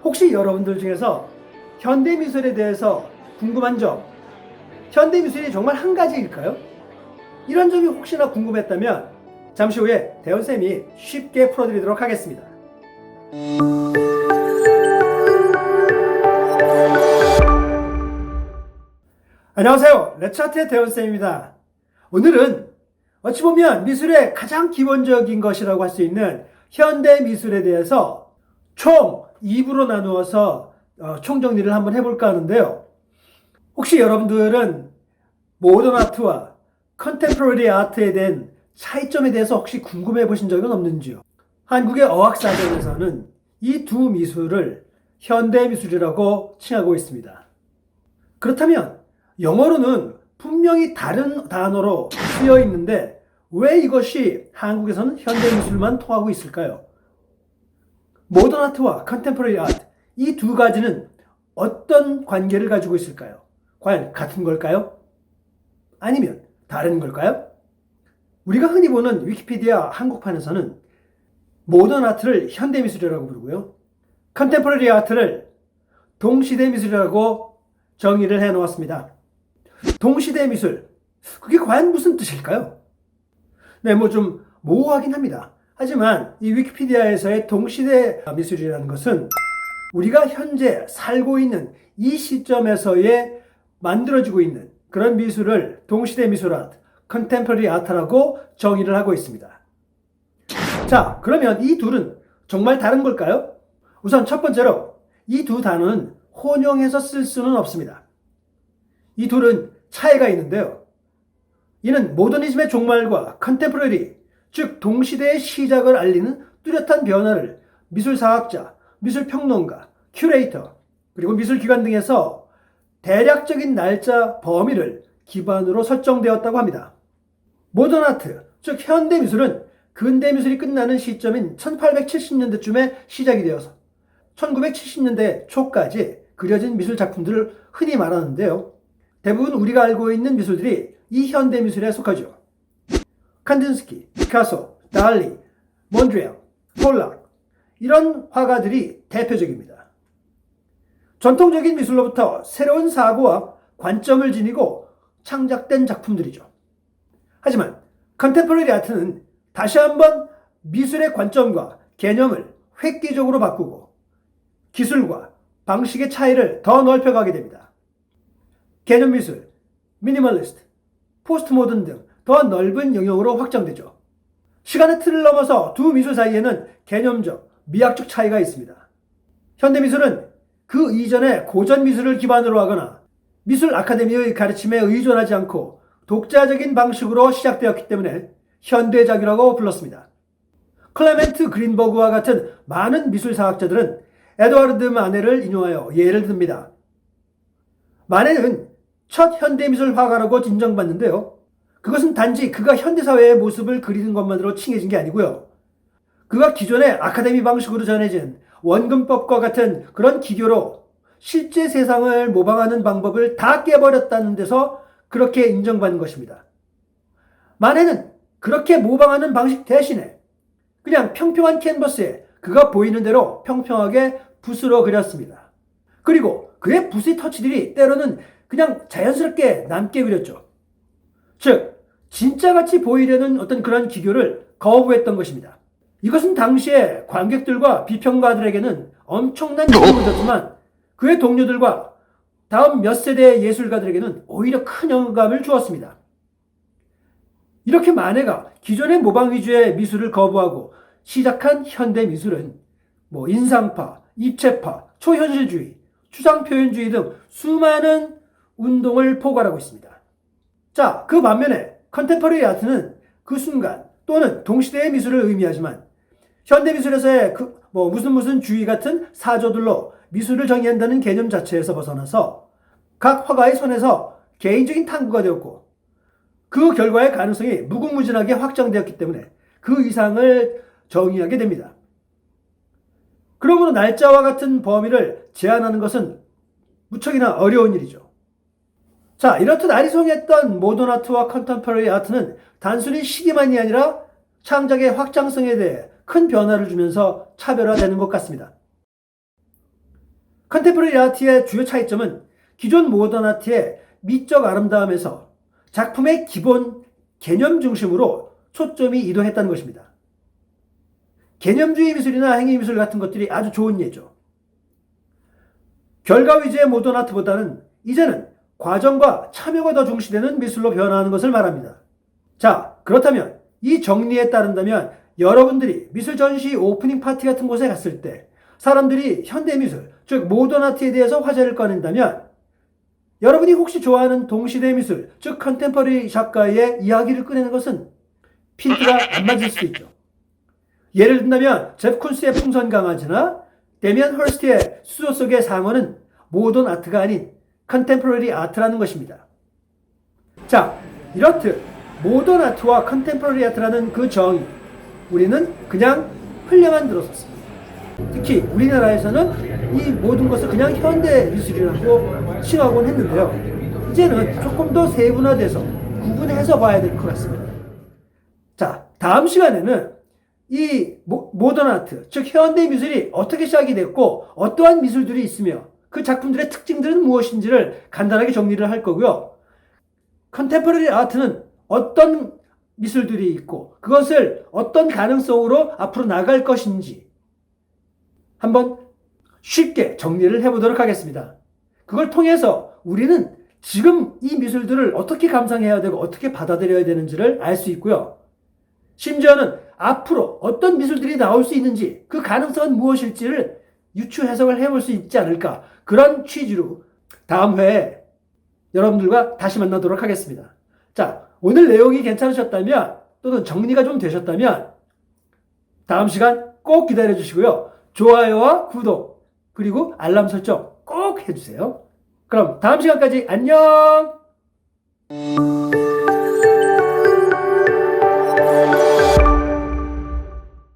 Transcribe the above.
혹시 여러분들 중에서 현대미술에 대해서 궁금한 점, 현대미술이 정말 한 가지일까요? 이런 점이 혹시나 궁금했다면 잠시 후에 대원쌤이 쉽게 풀어드리도록 하겠습니다. 안녕하세요. 랩차트의 대원쌤입니다. 오늘은 어찌 보면 미술의 가장 기본적인 것이라고 할 수 있는 현대미술에 대해서 총 2부로 나누어서 총정리를 한번 해볼까 하는데요. 혹시 여러분들은 모던 아트와 컨템포러리 아트에 대한 차이점에 대해서 혹시 궁금해 보신 적은 없는지요? 한국의 어학사전에서는 이 두 미술을 현대미술이라고 칭하고 있습니다. 그렇다면 영어로는 분명히 다른 단어로 쓰여 있는데 왜 이것이 한국에서는 현대미술만 통하고 있을까요? 모던 아트와 컨템포러리 아트, 이 두 가지는 어떤 관계를 가지고 있을까요? 과연 같은 걸까요? 아니면 다른 걸까요? 우리가 흔히 보는 위키피디아 한국판에서는 모던 아트를 현대미술이라고 부르고요, 컨템포러리 아트를 동시대 미술이라고 정의를 해 놓았습니다. 동시대 미술, 그게 과연 무슨 뜻일까요? 네, 좀 모호하긴 합니다. 하지만 이 위키피디아에서의 동시대 미술이라는 것은 우리가 현재 살고 있는 이 시점에서의 만들어지고 있는 그런 미술을 동시대 미술 아트, 컨템포러리 아트라고 정의를 하고 있습니다. 자, 그러면 이 둘은 정말 다른 걸까요? 우선 첫 번째로 이 두 단어는 혼용해서 쓸 수는 없습니다. 이 둘은 차이가 있는데요. 이는 모더니즘의 종말과 컨템포러리, 즉 동시대의 시작을 알리는 뚜렷한 변화를 미술사학자, 미술평론가, 큐레이터, 그리고 미술기관 등에서 대략적인 날짜 범위를 기반으로 설정되었다고 합니다. 모던 아트, 즉 현대미술은 근대미술이 끝나는 시점인 1870년대쯤에 시작이 되어서 1970년대 초까지 그려진 미술 작품들을 흔히 말하는데요. 대부분 우리가 알고 있는 미술들이 이 현대미술에 속하죠. 칸딘스키, 피카소, 달리, 몬드리안, 폴락, 이런 화가들이 대표적입니다. 전통적인 미술로부터 새로운 사고와 관점을 지니고 창작된 작품들이죠. 하지만 컨템포러리 아트는 다시 한번 미술의 관점과 개념을 획기적으로 바꾸고 기술과 방식의 차이를 더 넓혀가게 됩니다. 개념 미술, 미니멀리스트, 포스트 모던 등 더 넓은 영역으로 확장되죠. 시간의 틀을 넘어서 두 미술 사이에는 개념적, 미학적 차이가 있습니다. 현대미술은 그 이전의 고전 미술을 기반으로 하거나 미술 아카데미의 가르침에 의존하지 않고 독자적인 방식으로 시작되었기 때문에 현대작이라고 불렀습니다. 클레멘트 그린버그와 같은 많은 미술사학자들은 에드와르드 마네를 인용하여 예를 듭니다. 마네는 첫 현대미술 화가라고 인정받는데요. 그것은 단지 그가 현대사회의 모습을 그리는 것만으로 칭해진 게 아니고요. 그가 기존의 아카데미 방식으로 전해진 원근법과 같은 그런 기교로 실제 세상을 모방하는 방법을 다 깨버렸다는 데서 그렇게 인정받는 것입니다. 마네는 그렇게 모방하는 방식 대신에 그냥 평평한 캔버스에 그가 보이는 대로 평평하게 붓으로 그렸습니다. 그리고 그의 붓의 터치들이 때로는 그냥 자연스럽게 남게 그렸죠. 즉, 진짜같이 보이려는 어떤 그런 기교를 거부했던 것입니다. 이것은 당시에 관객들과 비평가들에게는 엄청난 충격을 줬지만 그의 동료들과 다음 몇 세대의 예술가들에게는 오히려 큰 영감을 주었습니다. 이렇게 마네가 기존의 모방 위주의 미술을 거부하고 시작한 현대 미술은 인상파, 입체파, 초현실주의, 추상표현주의 등 수많은 운동을 포괄하고 있습니다. 자, 그 반면에 컨템포러리 아트는 그 순간 또는 동시대의 미술을 의미하지만 현대미술에서의 무슨 주의 같은 사조들로 미술을 정의한다는 개념 자체에서 벗어나서 각 화가의 손에서 개인적인 탐구가 되었고 그 결과의 가능성이 무궁무진하게 확장되었기 때문에 그 이상을 정의하게 됩니다. 그러므로 날짜와 같은 범위를 제한하는 것은 무척이나 어려운 일이죠. 자, 이렇듯 아리송했던 모던 아트와 컨템포러리 아트는 단순히 시기만이 아니라 창작의 확장성에 대해 큰 변화를 주면서 차별화되는 것 같습니다. 컨템포러리 아트의 주요 차이점은 기존 모던 아트의 미적 아름다움에서 작품의 기본 개념 중심으로 초점이 이동했다는 것입니다. 개념주의 미술이나 행위미술 같은 것들이 아주 좋은 예죠. 결과 위주의 모던 아트보다는 이제는 과정과 참여가 더 중시되는 미술로 변화하는 것을 말합니다. 자, 그렇다면 이 정리에 따른다면 여러분들이 미술 전시 오프닝 파티 같은 곳에 갔을 때 사람들이 현대미술, 즉 모던 아트에 대해서 화제를 꺼낸다면 여러분이 혹시 좋아하는 동시대 미술, 즉 컨템퍼러리 작가의 이야기를 꺼내는 것은 핀트가 안 맞을 수도 있죠. 예를 든다면 제프 쿤스의 풍선 강아지나 데미안 헐스트의 수조 속의 상어는 모던 아트가 아닌 컨템퍼러리 아트라는 것입니다. 자, 이렇듯 모던 아트와 컨템퍼러리 아트라는 그 정의, 우리는 그냥 흘려만 들었었습니다. 특히 우리나라에서는 이 모든 것을 그냥 현대 미술이라고 칭하곤 했는데요. 이제는 조금 더 세분화돼서 구분해서 봐야 될 것 같습니다. 자, 다음 시간에는 이 모던 아트, 즉 현대 미술이 어떻게 시작이 됐고 어떠한 미술들이 있으며 그 작품들의 특징들은 무엇인지를 간단하게 정리를 할 거고요. 컨템포러리 아트는 어떤 미술들이 있고 그것을 어떤 가능성으로 앞으로 나갈 것인지 한번 쉽게 정리를 해보도록 하겠습니다. 그걸 통해서 우리는 지금 이 미술들을 어떻게 감상해야 되고 어떻게 받아들여야 되는지를 알 수 있고요. 심지어는 앞으로 어떤 미술들이 나올 수 있는지 그 가능성은 무엇일지를 유추 해석을 해볼 수 있지 않을까, 그런 취지로 다음 회에 여러분들과 다시 만나도록 하겠습니다. 자, 오늘 내용이 괜찮으셨다면 또는 정리가 좀 되셨다면 다음 시간 꼭 기다려 주시고요. 좋아요와 구독 그리고 알람 설정 꼭 해주세요. 그럼 다음 시간까지 안녕!